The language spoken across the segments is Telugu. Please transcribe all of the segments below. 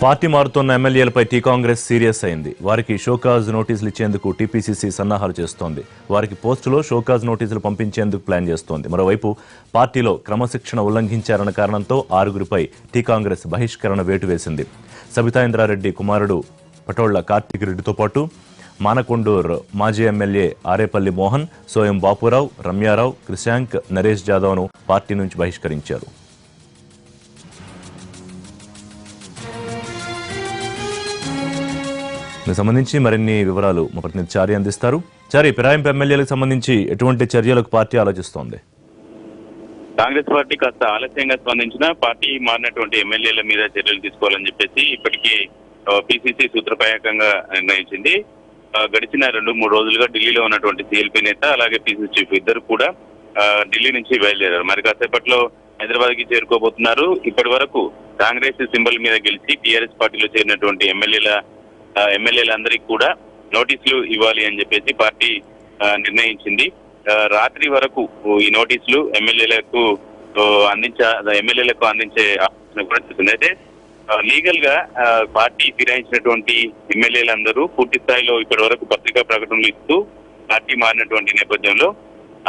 పార్టీ మారుతున్న ఎమ్మెల్యేలపై టీ కాంగ్రెస్ సీరియస్ అయింది. వారికి షోకాజ్ నోటీసులు ఇచ్చేందుకు టీపీసీసీ సన్నాహాలు చేస్తోంది. వారికి పోస్టులో షోకాజ్ నోటీసులు పంపించేందుకు ప్లాన్ చేస్తోంది. మరోవైపు పార్టీలో క్రమశిక్షణ ఉల్లంఘించారన్న కారణంతో 6గురిపై టీ కాంగ్రెస్ బహిష్కరణ వేటు వేసింది. సబితా ఇంద్రారెడ్డి కుమారుడు పటోళ్ల కార్తీక్ రెడ్డితో పాటు మానకొండూరు మాజీ ఎమ్మెల్యే ఆరేపల్లి మోహన్, సోయం బాపురావు, రమ్యారావు, క్రిశాంక్, నరేష్ జాదవ్ను పార్టీ నుంచి బహిష్కరించారు. దీనికి సంబంధించి మరిన్ని వివరాలు మా ప్రతినిధి చారి అందిస్తారు. చారి, ఫిరాయింపు ఎమ్మెల్యేలకు సంబంధించి ఎటువంటి చర్యలకు పార్టీ ఆలోచిస్తోంది? కాంగ్రెస్ పార్టీ కాస్త ఆలస్యంగా స్పందించిన పార్టీ మారినటువంటి ఎమ్మెల్యేల మీద చర్యలు తీసుకోవాలని చెప్పేసి ఇప్పటికీ పిసిసి సూత్రప్రాయకంగా నిర్ణయించింది. గడిచిన 2-3 రోజులుగా ఢిల్లీలో ఉన్నటువంటి సిఎల్పీ నేత అలాగే పిసిసి చీఫ్ ఇద్దరు కూడా ఢిల్లీ నుంచి బయలుదేరారు. మరి కాసేపట్లో హైదరాబాద్ కి చేరుకోబోతున్నారు. ఇప్పటి వరకు కాంగ్రెస్ సింబల్ మీద గెలిచి టీఆర్ఎస్ పార్టీలో చేరినటువంటి ఎమ్మెల్యేలందరికీ కూడా నోటీసులు ఇవ్వాలి అని చెప్పేసి పార్టీ నిర్ణయించింది. రాత్రి వరకు ఈ నోటీసులు ఎమ్మెల్యేలకు అందించే ఆలోచన కూడా చేస్తుంది. అయితే లీగల్ గా పార్టీ ఫిరాయించినటువంటి ఎమ్మెల్యేలందరూ పూర్తి స్థాయిలో ఇప్పటి వరకు పత్రికా ప్రకటనలు ఇస్తూ పార్టీ మారినటువంటి నేపథ్యంలో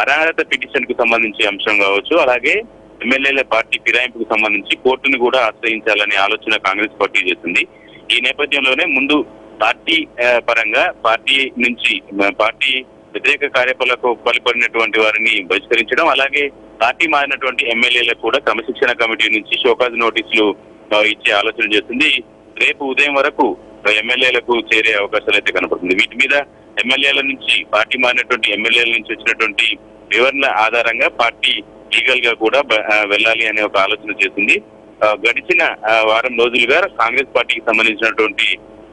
అర్హత పిటిషన్ కు సంబంధించి అంశం కావచ్చు, అలాగే ఎమ్మెల్యేల పార్టీ ఫిరాయింపుకు సంబంధించి కోర్టును కూడా ఆశ్రయించాలనే ఆలోచన కాంగ్రెస్ పార్టీ చేస్తుంది. ఈ నేపథ్యంలోనే ముందు పార్టీ పరంగా పార్టీ నుంచి పార్టీ వ్యతిరేక కార్యకలాపాలకు పాల్పడినటువంటి వారిని బహిష్కరించడం, అలాగే పార్టీ మారినటువంటి ఎమ్మెల్యేలకు కూడా క్రమశిక్షణ కమిటీ నుంచి షోకాజ్ నోటీసులు ఇచ్చే ఆలోచన చేస్తుంది. రేపు ఉదయం వరకు ఎమ్మెల్యేలకు చేరే అవకాశాలు అయితే కనపడుతుంది. వీటి మీద ఎమ్మెల్యేల నుంచి పార్టీ మారినటువంటి ఎమ్మెల్యేల నుంచి వచ్చినటువంటి వివరణ ఆధారంగా పార్టీ లీగల్ గా కూడా వెళ్ళాలి అనే ఒక ఆలోచన చేస్తుంది. గడిచిన వారం రోజులుగా కాంగ్రెస్ పార్టీకి సంబంధించినటువంటి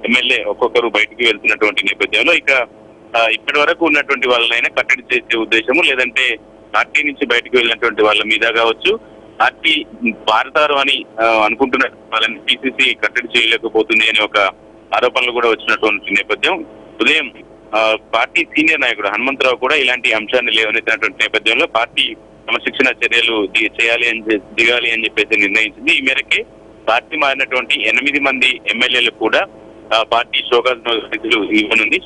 ఎమ్మెల్యే ఒక్కొక్కరు బయటికి వెళ్తున్నటువంటి నేపథ్యంలో ఇక ఇప్పటి వరకు ఉన్నటువంటి వాళ్ళనైనా కట్టడి చేసే ఉద్దేశము, లేదంటే పార్టీ నుంచి బయటకు వెళ్ళినటువంటి వాళ్ళ మీద కావచ్చు, పార్టీ మారుతారు అని అనుకుంటున్న వాళ్ళని పిసిసి కట్టడి చేయలేకపోతుంది అనే ఒక ఆరోపణలు కూడా వచ్చినటువంటి నేపథ్యం. ఉదయం పార్టీ సీనియర్ నాయకుడు హనుమంతరావు కూడా ఇలాంటి అంశాన్ని లేవనెత్తినటువంటి నేపథ్యంలో పార్టీ క్రమశిక్షణ చర్యలు దిగాలి అని చెప్పేసి నిర్ణయించింది. ఈ మేరకే పార్టీ మారినటువంటి 8 మంది ఎమ్మెల్యేలు కూడా పార్టీ షోకాజ్ నోటీసులు ఇవ్వనుంది.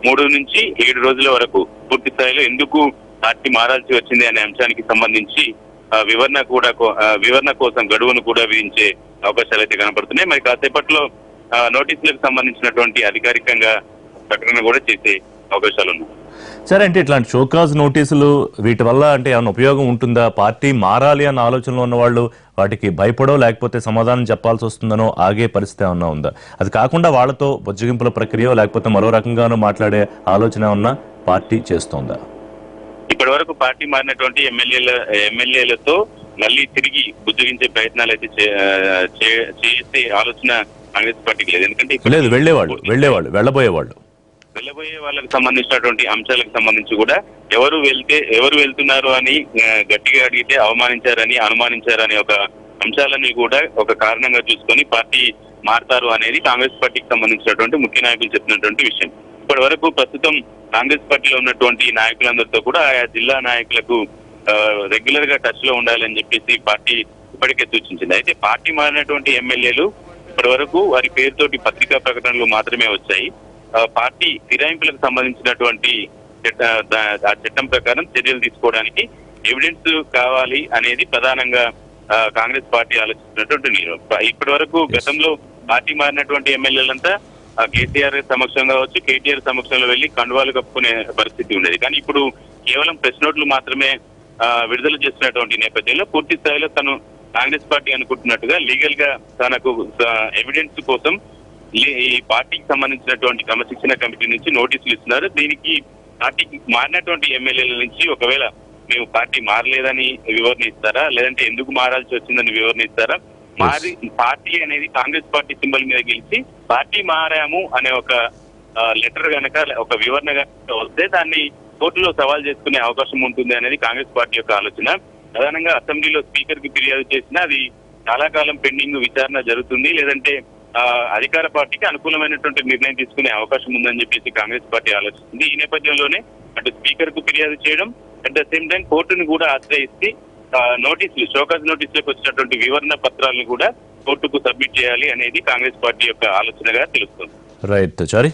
3 నుంచి 7 రోజుల వరకు పూర్తి స్థాయిలో ఎందుకు పార్టీ మారాల్సి వచ్చింది అనే అంశానికి సంబంధించి వివరణ కోసం గడువును కూడా విధించే అవకాశాలు అయితే కనపడుతున్నాయి. మరి కాసేపట్లో నోటీసులకు సంబంధించినటువంటి అధికారికంగా ప్రకటన కూడా చేసే అవకాశాలు ఉన్నాయి. సరే, అంటే ఇట్లాంటి షోకాజ్ నోటీసులు వీటి వల్ల అంటే ఏమైనా ఉపయోగం ఉంటుందా? పార్టీ మారాలి అన్న ఆలోచనలో ఉన్న వాళ్ళు వాటికి భయపడో లేకపోతే సమాధానం చెప్పాల్సి వస్తుందనో ఆగే పరిస్థితి ఏమన్నా ఉందా? అది కాకుండా వాళ్లతో బుజ్జగింపుల ప్రక్రియ లేకపోతే మరో రకంగానూ మాట్లాడే ఆలోచన ఉన్న పార్టీ చేస్తోందా? ఇప్పటి వరకు పార్టీ మారినటువంటి ఎమ్మెల్యేలతో మళ్ళీ తిరిగి బుజ్జగించే ప్రయత్నాలు అయితే చేసే ఆలోచన కాంగ్రెస్ పార్టీకి లేదు. ఎందుకంటే లేదు, వెళ్ళబోయే వాళ్ళకి సంబంధించినటువంటి అంశాలకు సంబంధించి కూడా ఎవరు వెళ్తున్నారు అని గట్టిగా అడిగితే అవమానించారని అనుమానించారని ఒక అంశాలని కూడా ఒక కారణంగా చూసుకొని పార్టీ మారుతారు అనేది కాంగ్రెస్ పార్టీకి సంబంధించినటువంటి ముఖ్య నాయకులు చెప్పినటువంటి విషయం. ఇప్పటి వరకు ప్రస్తుతం కాంగ్రెస్ పార్టీలో ఉన్నటువంటి నాయకులందరితో కూడా ఆయా జిల్లా నాయకులకు రెగ్యులర్ గా టచ్ లో ఉండాలని చెప్పేసి పార్టీ ఇప్పటికే సూచించింది. అయితే పార్టీ మారినటువంటి ఎమ్మెల్యేలు ఇప్పటి వరకు వారి పేరుతోటి పత్రికా ప్రకటనలు మాత్రమే వచ్చాయి. పార్టీ ఫిరాయింపులకు సంబంధించినటువంటి ఆ చట్టం ప్రకారం చర్యలు తీసుకోవడానికి ఎవిడెన్స్ కావాలి అనేది ప్రధానంగా కాంగ్రెస్ పార్టీ ఆలోచిస్తున్నటువంటి నిర్ణయం. ఇప్పటి వరకు గతంలో పార్టీ మారినటువంటి ఎమ్మెల్యేలంతా కేసీఆర్ సమక్షం కావచ్చు, కేటీఆర్ సమక్షంలో వెళ్లి కండువాలు కప్పుకునే పరిస్థితి ఉండేది. కానీ ఇప్పుడు కేవలం ప్రెస్ నోట్లు మాత్రమే విడుదల చేస్తున్నటువంటి నేపథ్యంలో పూర్తి స్థాయిలో తను కాంగ్రెస్ పార్టీ అనుకుంటున్నట్టుగా లీగల్ గా తనకు ఎవిడెన్స్ కోసం ఈ పార్టీకి సంబంధించినటువంటి క్రమశిక్షణ కమిటీ నుంచి నోటీసులు ఇస్తున్నారు. దీనికి పార్టీకి మారినటువంటి ఎమ్మెల్యేల నుంచి ఒకవేళ మేము పార్టీ మారలేదని వివరణ ఇస్తారా, లేదంటే ఎందుకు మారాల్సి వచ్చిందని వివరణ ఇస్తారా, పార్టీ అనేది కాంగ్రెస్ పార్టీ సింబల్ మీద గెలిచి పార్టీ మారాము అనే ఒక లెటర్ గనక ఒక వివరణ గనక వస్తే దాన్ని కోర్టులో సవాల్ చేసుకునే అవకాశం ఉంటుంది అనేది కాంగ్రెస్ పార్టీ యొక్క ఆలోచన. ప్రధానంగా అసెంబ్లీలో స్పీకర్ కి ఫిర్యాదు చేసినా అది చాలా కాలం పెండింగ్ విచారణ జరుగుతుంది, లేదంటే అధికార పార్టీకి అనుకూలమైనటువంటి నిర్ణయం తీసుకునే అవకాశం ఉందని చెప్పేసి కాంగ్రెస్ పార్టీ ఆలోచిస్తుంది. ఈ నేపథ్యంలోనే అటు స్పీకర్ కు ఫిర్యాదు చేయడం, అట్ ద సేమ్ టైం కోర్టును కూడా ఆశ్రయిస్తే నోటీసులు షోకాజ్ నోటీసులకు వచ్చినటువంటి వివరణ పత్రాలను కూడా కోర్టుకు సబ్మిట్ చేయాలి అనేది కాంగ్రెస్ పార్టీ యొక్క ఆలోచనగా తెలుస్తుంది. రైట్ చారి.